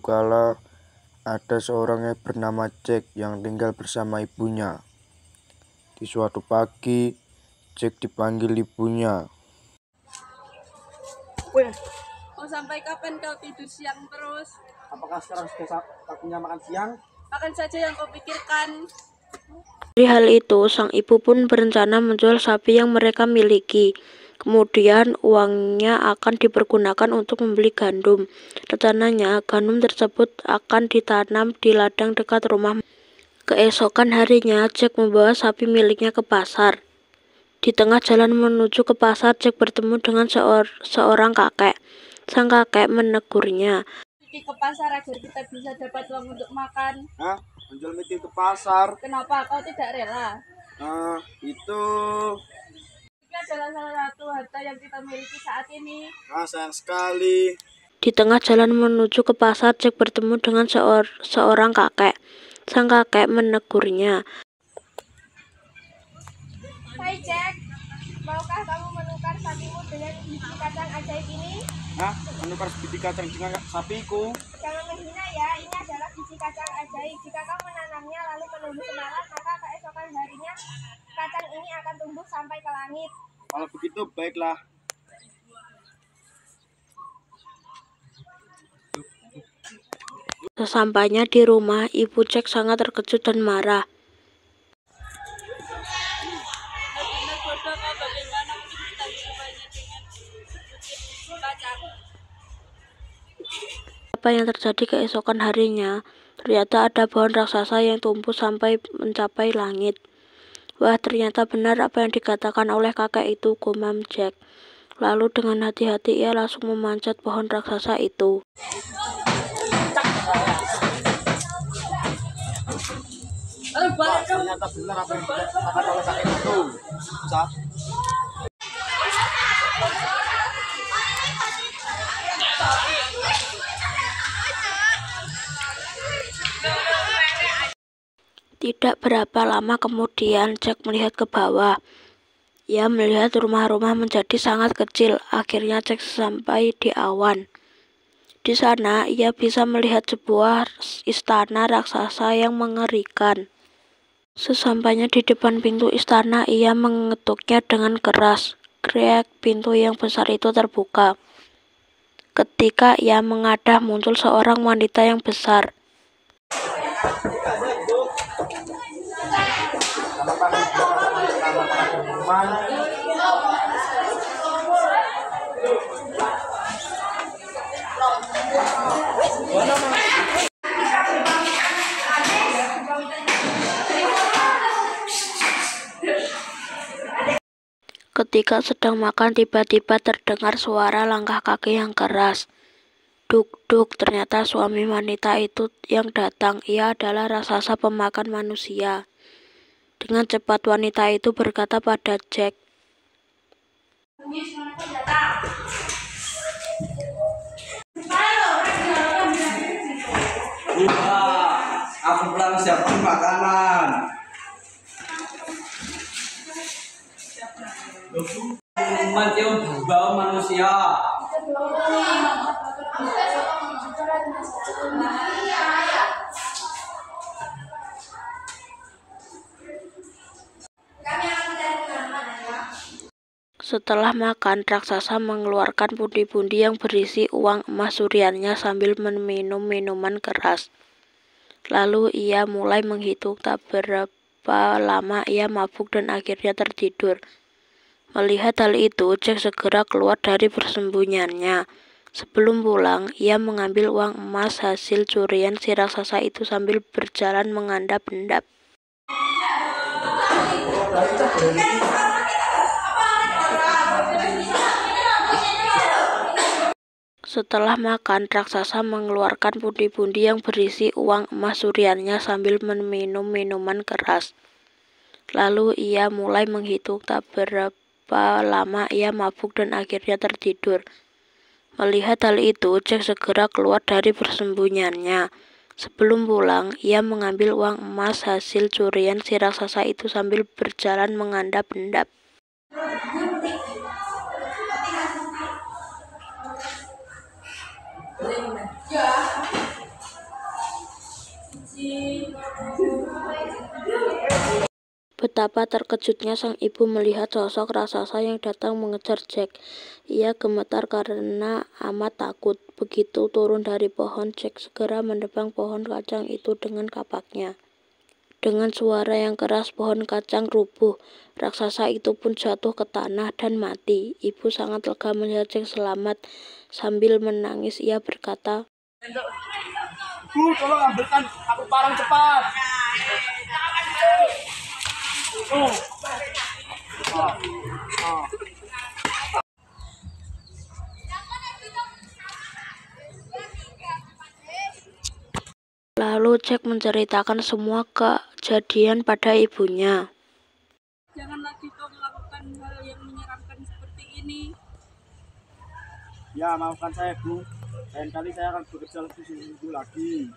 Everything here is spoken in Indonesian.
kala ada seorang yang bernama Jack yang tinggal bersama ibunya. Di suatu pagi, Jack dipanggil ibunya. Weh, mau sampai kapan kau tidur siang terus? Apakah sekarang sudah waktunya makan siang? Makan saja yang kau pikirkan. Dari hal itu, sang ibu pun berencana menjual sapi yang mereka miliki. Kemudian uangnya akan dipergunakan untuk membeli gandum. Rencananya, gandum tersebut akan ditanam di ladang dekat rumah. Keesokan harinya, Jack membawa sapi miliknya ke pasar. Di tengah jalan menuju ke pasar, Jack bertemu dengan seorang kakek. Sang kakek menegurnya. Pergi ke pasar agar kita bisa dapat uang untuk makan. Hah? Menjual miti ke pasar? Kenapa kau tidak rela? Itu... Ini adalah salah satu harta yang kita miliki saat ini. sayang sekali. Di tengah jalan menuju ke pasar, Jack bertemu dengan seorang kakek. Sang kakek menegurnya. Hai Jack, maukah kamu menukar sapimu dengan biji kacang ajaib ini? Hah? Menukar biji kacang dengan sapiku? Jangan menghina ya, ini adalah biji kacang ajaib. Jika kamu menanamnya lalu menunggu semalam, maka keesokan harinya kacang ini akan tumbuh sampai ke langit. Kalau begitu, baiklah. Sesampainya di rumah, ibu Jack sangat terkejut dan marah. Benar bodoh kau, bagaimana mungkin kita hidupnya dengan biji kacang? Apa yang terjadi keesokan harinya? Ternyata ada pohon raksasa yang tumbuh sampai mencapai langit. Wah, ternyata benar apa yang dikatakan oleh kakek itu, gumam Jack. Lalu dengan hati-hati ia langsung memanjat pohon raksasa itu. Wah, ternyata benar apa yang dikatakan oleh kakek itu. Tidak berapa lama kemudian, Jack melihat ke bawah. Ia melihat rumah-rumah menjadi sangat kecil. Akhirnya Jack sampai di awan. Di sana ia bisa melihat sebuah istana raksasa yang mengerikan. Sesampainya di depan pintu istana, ia mengetuknya dengan keras. Krek, pintu yang besar itu terbuka. Ketika ia mengadah, muncul seorang wanita yang besar. Ketika sedang makan, tiba-tiba terdengar suara langkah kaki yang keras. Duk-duk, ternyata suami wanita itu yang datang. Ia adalah raksasa pemakan manusia. Dengan cepat wanita itu berkata pada Jack, Aku pulang siapkan makanan. Mencium bau manusia. setelah makan, raksasa mengeluarkan pundi-pundi yang berisi uang emas curiannya sambil meminum minuman keras. Lalu ia mulai menghitung, tak berapa lama ia mabuk dan akhirnya tertidur. Melihat hal itu, Jack segera keluar dari persembunyiannya. Sebelum pulang, ia mengambil uang emas hasil curian si raksasa itu sambil berjalan mengendap-endap. Setelah makan, raksasa mengeluarkan pundi-pundi yang berisi uang emas curiannya sambil meminum minuman keras. Lalu ia mulai menghitung, tak berapa lama ia mabuk dan akhirnya tertidur. Melihat hal itu, Jack segera keluar dari persembunyiannya. Sebelum pulang, ia mengambil uang emas hasil curian si raksasa itu sambil berjalan mengendap-endap. Betapa terkejutnya sang ibu melihat sosok raksasa yang datang mengejar Jack. Ia gemetar karena amat takut. Begitu turun dari pohon, Jack segera menebang pohon kacang itu dengan kapaknya. Dengan suara yang keras, pohon kacang rubuh. Raksasa itu pun jatuh ke tanah dan mati. Ibu sangat lega melihat Jack selamat. Sambil menangis, ia berkata, Bu, tolong ambilkan aku parang cepat. Oh. Lalu Jack menceritakan semua kejadian pada ibunya. Jangan lagi kau melakukan hal yang menyeramkan seperti ini. Ya, maafkan saya, Bu. Lain kali saya akan bekerja lebih sungguh lagi.